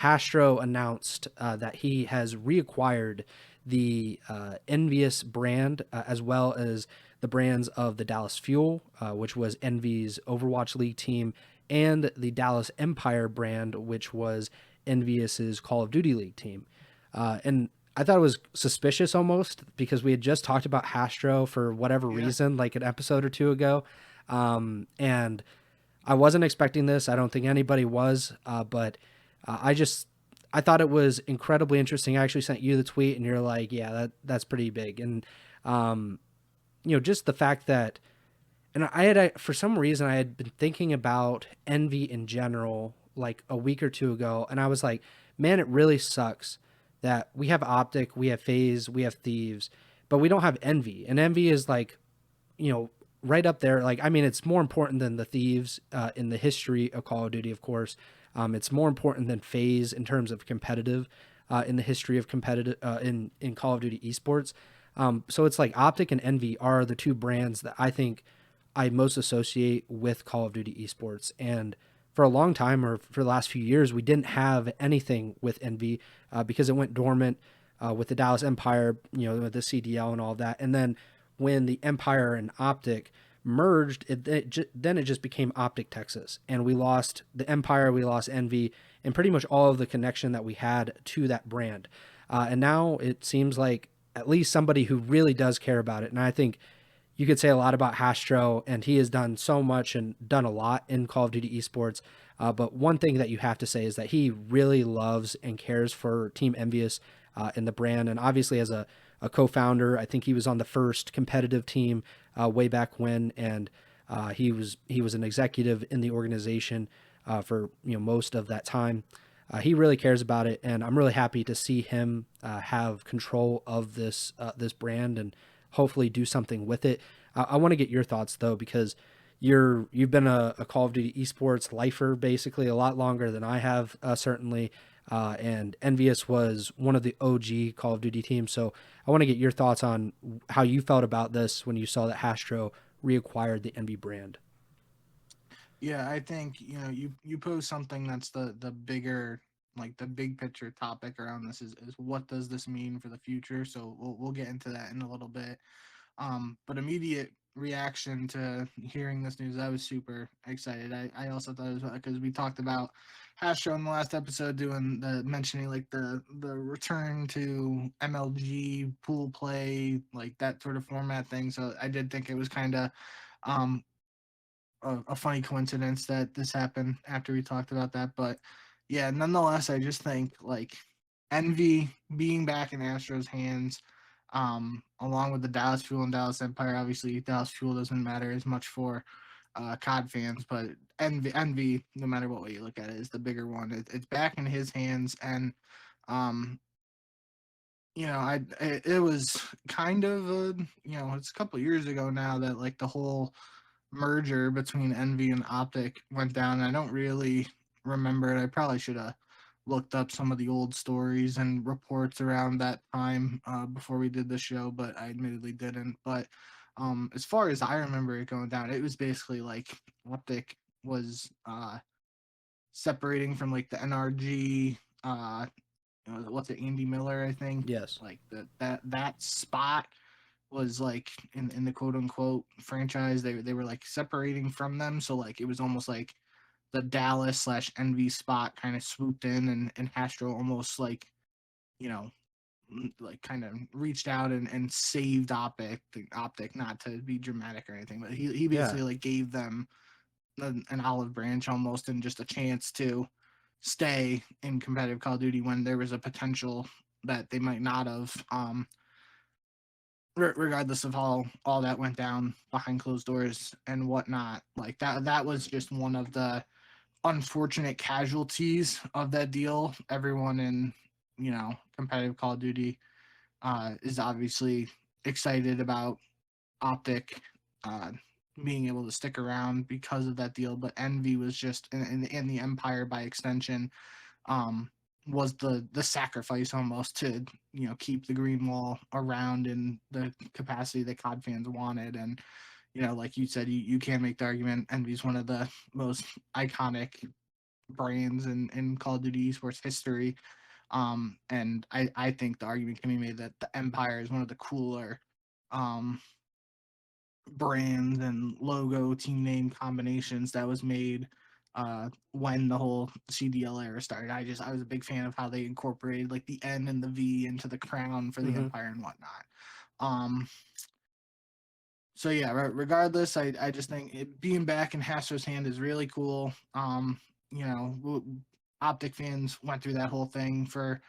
Hastro announced that he has reacquired the Envious brand, as well as the brands of the Dallas Fuel, which was Envy's Overwatch League team, and the Dallas Empire brand, which was Envious's Call of Duty League team. And I thought it was suspicious almost because we had just talked about Hastro for whatever Yeah. reason, like an episode or two ago. And I wasn't expecting this. I don't think anybody was, but I thought it was incredibly interesting. I actually sent you the tweet, and you're like, "Yeah, that's pretty big." And um, just the fact that, and for some reason I had been thinking about Envy in general like a week or two ago, and I was like, "Man, it really sucks that we have OpTic, we have Phase, we have Thieves, but we don't have Envy." And Envy is like, you know, right up there. Like, I mean, it's more important than the Thieves in the history of Call of Duty, of course. It's more important than Phase in terms of competitive in the history of competitive in Call of Duty esports. So it's like OpTic and Envy are the two brands that I think I most associate with Call of Duty esports. And for a long time, or for the last few years, we didn't have anything with Envy because it went dormant with the Dallas Empire, with the CDL and all of that. And then when the Empire and OpTic merged, then it just became OpTic Texas, and we lost the Empire, we lost Envy, and pretty much all of the connection that we had to that brand. And now it seems like at least somebody who really does care about it, and I think you could say a lot about Hastro, and he has done so much and done a lot in Call of Duty esports. But one thing that you have to say is that he really loves and cares for Team Envious and the brand. And obviously, as a co-founder, I think he was on the first competitive team way back when, and he was an executive in the organization for most of that time. He really cares about it, and I'm really happy to see him have control of this brand and hopefully do something with it. I want to get your thoughts though, because you've been a Call of Duty esports lifer basically a lot longer than I have, certainly. And Envious was one of the OG Call of Duty teams. So I want to get your thoughts on how you felt about this when you saw that Hastro reacquired the Envy brand. Yeah, I think you pose something that's the bigger, like the big picture topic around this is what does this mean for the future? So we'll get into that in a little bit. But immediate reaction to hearing this news, I was super excited. I also thought it was because we talked about Hastro in the last episode, doing the mentioning like the return to MLG pool play, like that sort of format thing. So I did think it was kind of um a funny coincidence that this happened after we talked about that. But yeah, nonetheless, I just think like Envy being back in Astros' hands, along with the Dallas Fuel and Dallas Empire. Obviously, Dallas Fuel doesn't matter as much for COD fans, but Envy, no matter what way you look at it, is the bigger one. It's back in his hands, and um, it was kind of it's a couple years ago now that like the whole merger between Envy and OpTic went down. I don't really remember it. I probably should have looked up some of the old stories and reports around that time before we did the show, but I admittedly didn't. But as far as I remember it going down, it was basically like OpTic was separating from like the NRG. What's it, Andy Miller? I think Yes. like that spot was like in the quote unquote franchise, they were like separating from them, so like it was almost like the Dallas slash Envy spot kind of swooped in, and Hastro almost like you know like kind of reached out and saved OpTic, not to be dramatic or anything, but he Yeah. basically like gave them an olive branch almost, and just a chance to stay in competitive Call of Duty when there was a potential that they might not have. Regardless of how all that went down behind closed doors and whatnot, like that was just one of the unfortunate casualties of that deal. Everyone in competitive Call of Duty is obviously excited about OpTic uh, being able to stick around because of that deal, but Envy was just in the Empire by extension, um, was the sacrifice almost to keep the green wall around in the capacity that COD fans wanted. And like you said, you can make the argument Envy's one of the most iconic brands in Call of Duty esports history. And I think the argument can be made that the Empire is one of the cooler um, brands and logo team name combinations that was made when the whole CDL era started. I was a big fan of how they incorporated like the N and the V into the crown for the Mm-hmm. Empire and whatnot. Um, so yeah, regardless, I just think being back in HASTR0's hand is really cool. You know, OpTic fans went through that whole thing for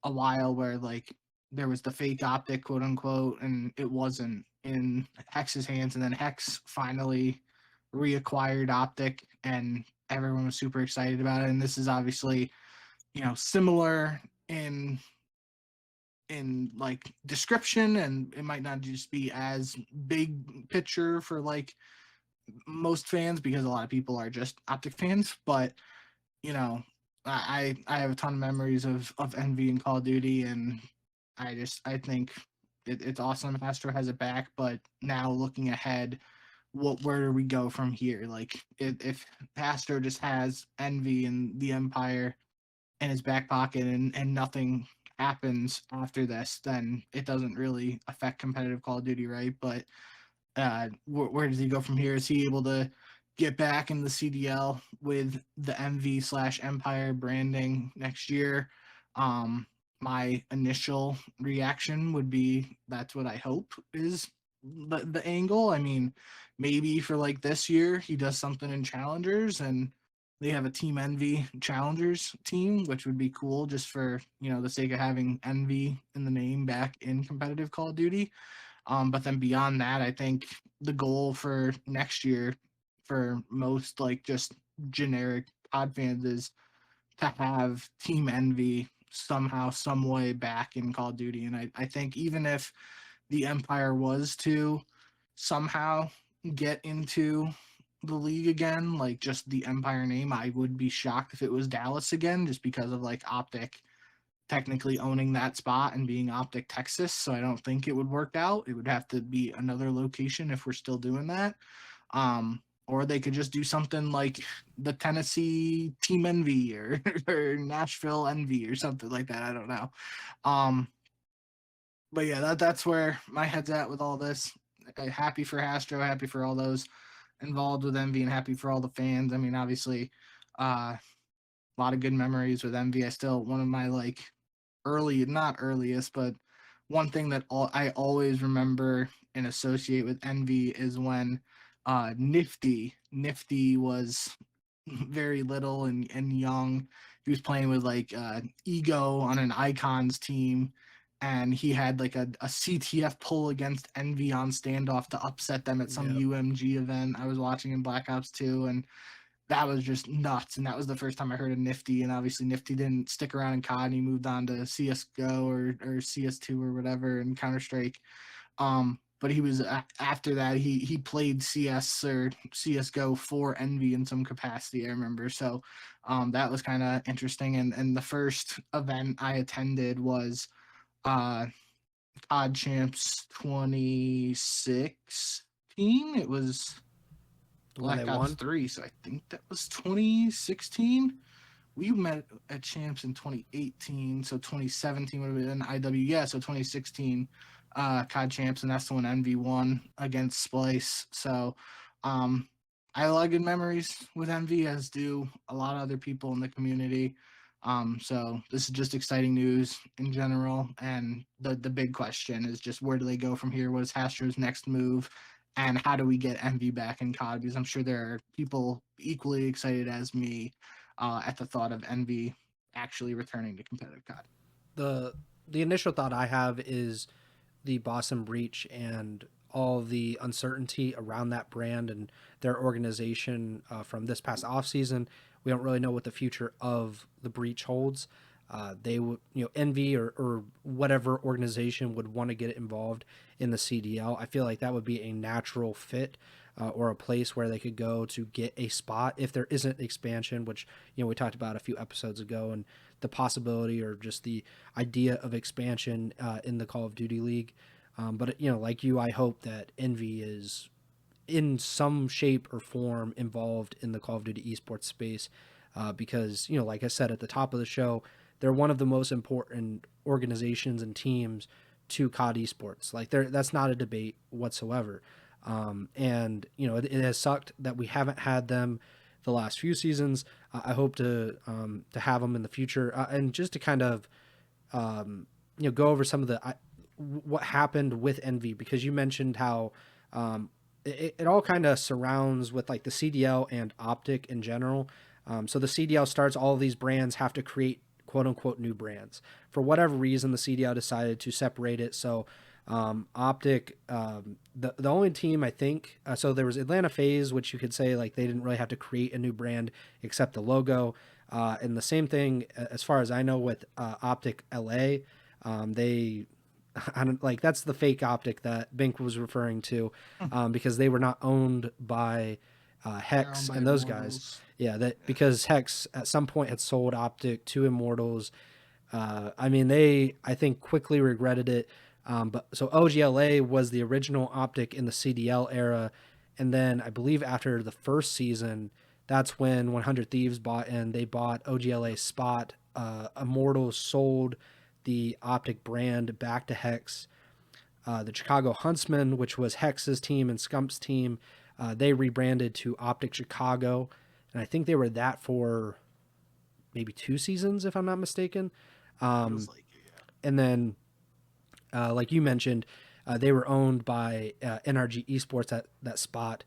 a while where like there was the fake OpTic, quote unquote, and it wasn't in Hex's hands, and then Hex finally reacquired OpTic, and everyone was super excited about it. And this is obviously, you know, similar in like description, and it might not just be as big picture for like most fans because a lot of people are just OpTic fans, but you know, I have a ton of memories of Envy and Call of Duty, and I think it's awesome. HASTR0 has it back, but now looking ahead, where do we go from here? Like if HASTR0 just has Envy and the Empire in his back pocket, and nothing happens after this, then it doesn't really affect competitive Call of Duty, right? But where does he go from here? Is he able to get back in the CDL with the MV/Empire branding next year? Um, my initial reaction would be that's what I hope is the angle. I mean, maybe for like this year he does something in Challengers and they have a Team Envy Challengers team, which would be cool just for, you know, the sake of having Envy in the name back in competitive Call of Duty. But then beyond that, I think the goal for next year for most like just generic COD fans is to have Team Envy somehow, some way back in Call of Duty. And I think even if the Empire was to somehow get into the league again, like just the Empire name, I would be shocked if it was Dallas again, just because of like OpTic technically owning that spot and being OpTic Texas. So I don't think it would work out. It would have to be another location if we're still doing that. Or they could just do something like the Tennessee Team Envy or Nashville Envy or something like that. I don't know. Um, but yeah, that's where my head's at with all this. Happy for HASTR0, happy for all those involved with Envy, and happy for all the fans. I mean, obviously, a lot of good memories with Envy. I still one of my like not earliest, but one thing that I always remember and associate with Envy is when Nifty was very little and young. He was playing with like Ego on an Icons team, and he had like a CTF pull against Envy on standoff to upset them at some Yep. UMG event I was watching in Black Ops 2, and that was just nuts. And that was the first time I heard of Nifty. And obviously, Nifty didn't stick around in COD, and he moved on to CSGO or CS2 or whatever and Counter Strike. But he was after that he played CS or CS:GO for Envy in some capacity. I remember, so that was kind of interesting. And the first event I attended was uh, COD Champs 2016. It was The one they Black Ops won. 3, so I think that was 2016. We met at Champs in 2018, so 2017 would have been IW. Yeah, so 2016 COD Champs, and that's the one Envy won against Splice. So I have a lot of good memories with Envy, as do a lot of other people in the community. So this is just exciting news in general, and the big question is just where do they go from here? What is HASTR0's next move? And how do we get Envy back in COD? Because I'm sure there are people equally excited as me at the thought of Envy actually returning to competitive COD. the the initial thought I have is the Boston breach and all the uncertainty around that brand and their organization from this past offseason. We don't really know what the future of the breach holds. They would, Envy or whatever organization would want to get involved in the CDL. I feel like that would be a natural fit or a place where they could go to get a spot if there isn't expansion, which we talked about a few episodes ago, and the possibility or just the idea of expansion in the Call of Duty League. But like you, I hope that Envy is in some shape or form involved in the Call of Duty esports space. because, like I said at the top of the show, they're one of the most important organizations and teams to COD esports. Like that's not a debate whatsoever. And it has sucked that we haven't had them the last few seasons. I hope to have them in the future, and just to kind of go over some of what happened with Envy, because you mentioned how it all kind of surrounds with like the CDL and OpTic in general. So the CDL starts, all of these brands have to create quote unquote new brands. For whatever reason, the CDL decided to separate it. So OpTic, the only team I think, so there was Atlanta FaZe, which you could say like they didn't really have to create a new brand except the logo. And the same thing, as far as I know, with OpTic LA, they, I don't like, that's the fake OpTic that Bink was referring to, because they were not owned by Hex and those guys. Yeah, that because Hex at some point had sold OpTic to Immortals. I mean, I think quickly regretted it. But so OGLA was the original OpTic in the CDL era, and then I believe after the first season, that's when 100 Thieves bought in. They bought OGLA Spot. Immortals sold the OpTic brand back to Hex. The Chicago Huntsmen, which was Hex's team and Scump's team, they rebranded to OpTic Chicago, and I think they were that for maybe 2 seasons, if I'm not mistaken. Feels like it, yeah. And then, like you mentioned, they were owned by NRG Esports at that spot,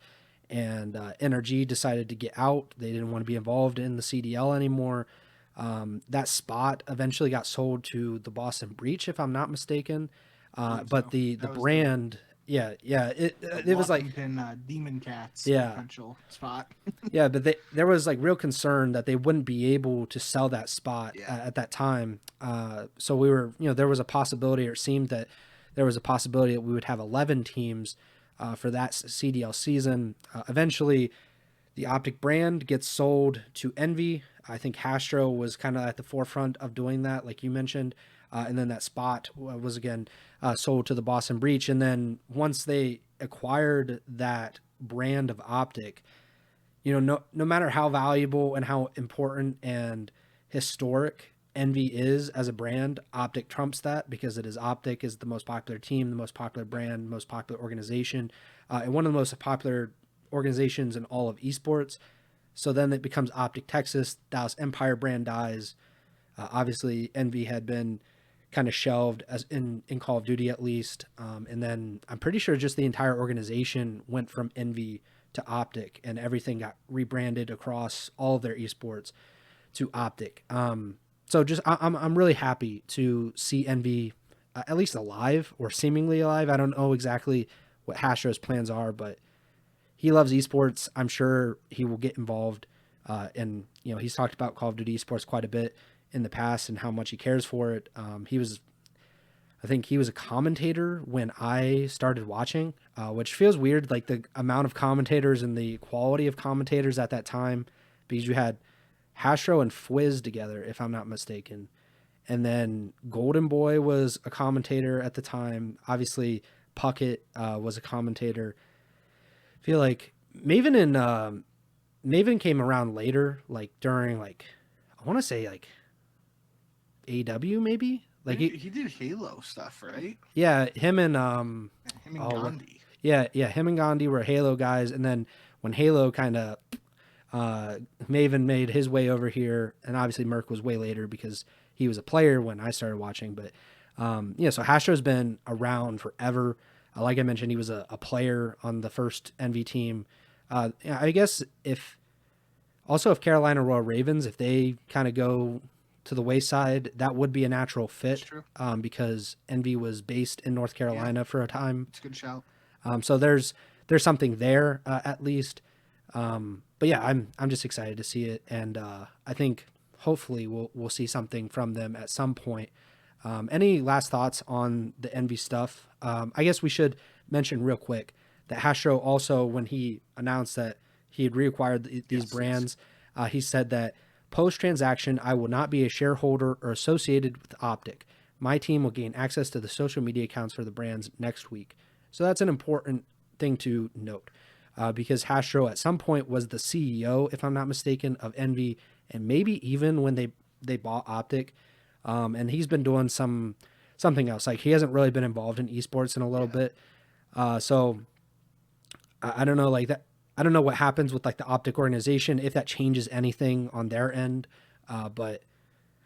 and NRG decided to get out. They didn't want to be involved in the CDL anymore. That spot eventually got sold to the Boston Breach, if I'm not mistaken. But the brand, it was like Demon Cats potential spot. Yeah, but there was like real concern that they wouldn't be able to sell that spot at that time. So we were, there was a possibility, or it seemed that there was a possibility that we would have 11 teams for that CDL season. Eventually, the OpTic brand gets sold to Envy. I think HASTR0 was kind of at the forefront of doing that, like you mentioned. And then that spot was again sold to the Boston Breach. And then once they acquired that brand of OpTic, no matter how valuable and how important and historic Envy is as a brand, OpTic trumps that, because it is OpTic is the most popular team, the most popular brand, most popular organization, and one of the most popular organizations in all of esports. So then it becomes OpTic Texas. Dallas Empire brand dies. Obviously, Envy had been kind of shelved as in Call of Duty at least, and then I'm pretty sure just the entire organization went from Envy to OpTic, and everything got rebranded across all of their esports to OpTic. So just I'm really happy to see Envy at least alive, or seemingly alive. I don't know exactly what HASTR0's plans are, but he loves esports. I'm sure he will get involved. And he's talked about Call of Duty esports quite a bit in the past and how much he cares for it. I think he was a commentator when I started watching, which feels weird, like the amount of commentators and the quality of commentators at that time, because you had HASTR0 and Fwiz together, if I'm not mistaken. And then Golden Boy was a commentator at the time. Obviously, Puckett was a commentator. I feel like Maven came around later, like during I want to say AW maybe. Like he did Halo stuff, right? Yeah, him and Gandhi. Yeah, him and Gandhi were Halo guys, and then when Halo kind of Maven made his way over here, and obviously Merc was way later because he was a player when I started watching. But so HASTR0's been around forever. Like I mentioned, he was a player on the first Envy team. I guess if Carolina Royal Ravens, if they kind of go to the wayside, that would be a natural fit, because Envy was based in North Carolina for a time. It's a good shout. So there's something there at least. But yeah, I'm just excited to see it, and I think hopefully we'll see something from them at some point. Any last thoughts on the Envy stuff? I guess we should mention real quick that HASTR0 also, when he announced that he had reacquired these brands, he said that post-transaction, I will not be a shareholder or associated with OpTic. My team will gain access to the social media accounts for the brands next week. So that's an important thing to note, because HASTR0 at some point was the CEO, if I'm not mistaken, of Envy, and maybe even when they bought OpTic. And he's been doing something else. Like he hasn't really been involved in esports in a little Yeah. bit. So I don't know like that. I don't know what happens with like the OpTic organization if that changes anything on their end. But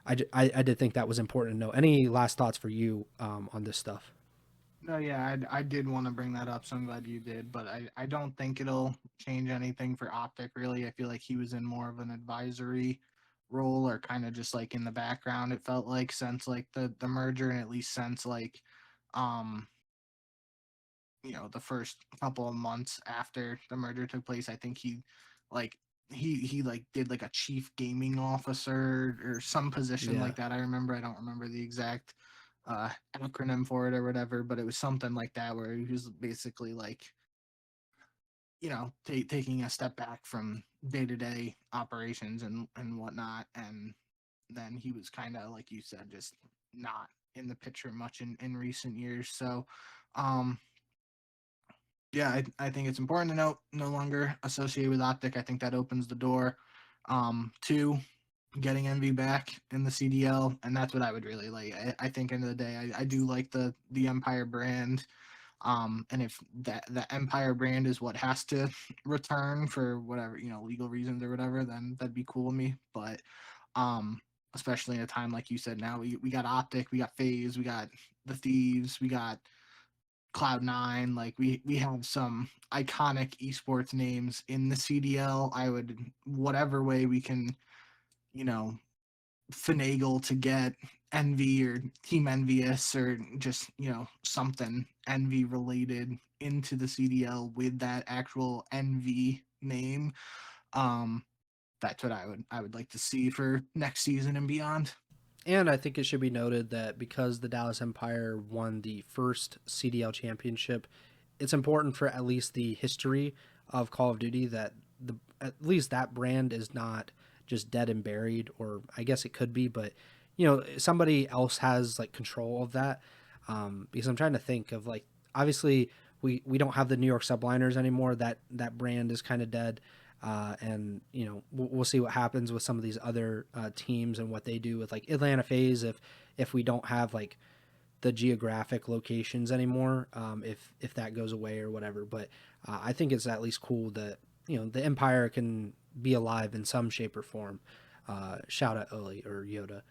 I did think that was important to know. Any last thoughts for you on this stuff? No, yeah, I did want to bring that up, so I'm glad you did. But I don't think it'll change anything for OpTic, really. I feel like he was in more of an advisory role or kind of just like in the background, it felt like, since like the merger, and at least since like, um, the first couple of months after the merger took place. I think like, he like did like a chief gaming officer or some position Yeah. like that. I don't remember the exact acronym for it or whatever, but it was something like that where he was basically like, taking a step back from day-to-day operations and whatnot. And then he was kind of, like you said, just not in the picture much in recent years. So um yeah, I think it's important to note, no longer associated with OpTic. I think that opens the door to getting Envy back in the CDL, and that's what I would really like. I think end of the day, I do like the Empire brand. And if the Empire brand is what has to return for whatever, legal reasons or whatever, then that'd be cool with me. But um, especially in a time like you said, now we got OpTic, we got Phase, we got the Thieves, we got Cloud9. Like we have some iconic esports names in the CDL. I would, whatever way we can, you know, finagle to get Envy or Team Envious or just, something Envy related into the CDL with that actual Envy name. Um, that's what I would like to see for next season and beyond. And I think it should be noted that because the Dallas Empire won the first CDL championship, it's important for at least the history of Call of Duty that at least that brand is not just dead and buried, or I guess it could be, but somebody else has like control of that. Because I'm trying to think of like obviously we don't have the New York Subliners anymore. That brand is kind of dead. And we'll see what happens with some of these other teams and what they do with like Atlanta Phase if we don't have like the geographic locations anymore, if that goes away or whatever. But I think it's at least cool that the Empire can be alive in some shape or form. Shout out Oli or Yoda.